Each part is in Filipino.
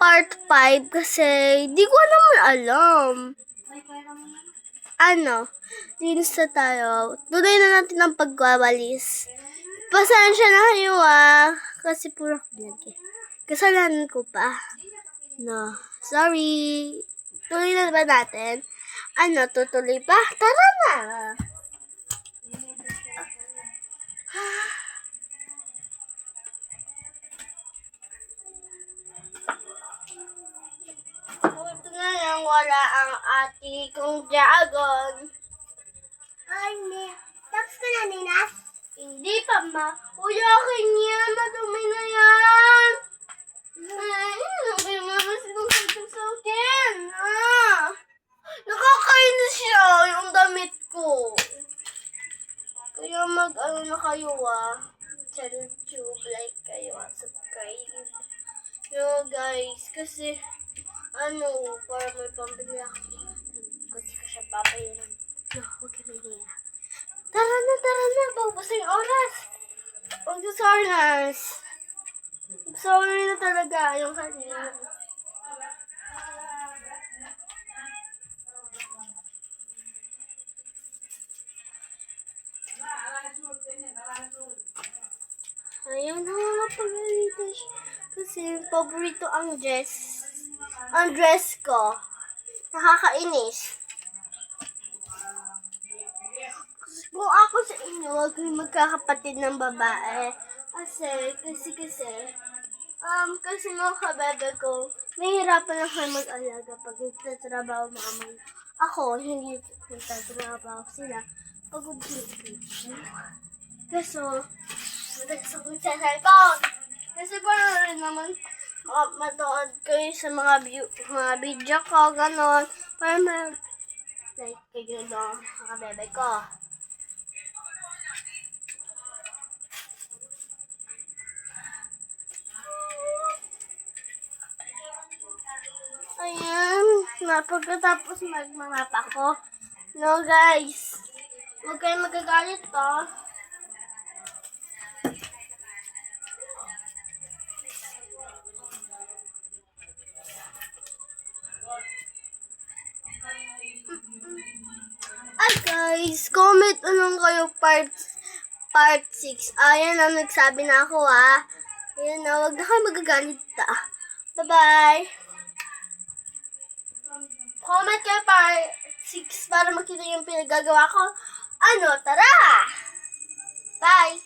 part 5 kasi di ko naman alam. Linis na tayo. Tuloy na natin ang pagwawalis. Pasensya na kayo kasi puro vlog eh. Kasalanan ko pa. No, sorry. Tuloy na ba natin? Tutuloy pa? Tara na! Buti na lang wala ang ate kong dragon. Tapos ka na, Ninas? Hindi pa, ma. Uy, akin yan. Madumi na yan. Ay, mama, sinusagtog sa akin. Nakakainis siya yung damit ko. Kaya na kayo, channel tube, like kayo, subscribe. Guys, kasi, para may pambili ako. Kasi ko siya papayaran. Huwag ka na. Tara na. Paubos na yung oras. Sorry na talaga yung kanina. Ayun na pagalitan siya. Kasi paborito ang dress. Ang dress ko. Nakakainis. Kung ako sa inyo, huwag kayong magkakapatid ng babae. Kasi mga kabebe ko, nahihirapan lang kayo mag-alaga pag nagtatrabaho mama. Ako, hindi nagtatrabaho sila. Pag-ubigay. Kaso, madalas ako sa cellphone. Kasi parang rin naman matood kayo sa mga video ko, ganon. Para like kayo doon, mga bebe ko. Ayan, pagkatapos magmamap ako. No guys, huwag kayong magagalit Ay guys, comment lang kayo part 6. Ayan nagsabi na ako Ayan huwag na kayo magagalit Bye-bye. Comment kayo part 6 para makita yung pinagagawa ko. Tara! Bye!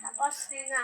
Tapos na.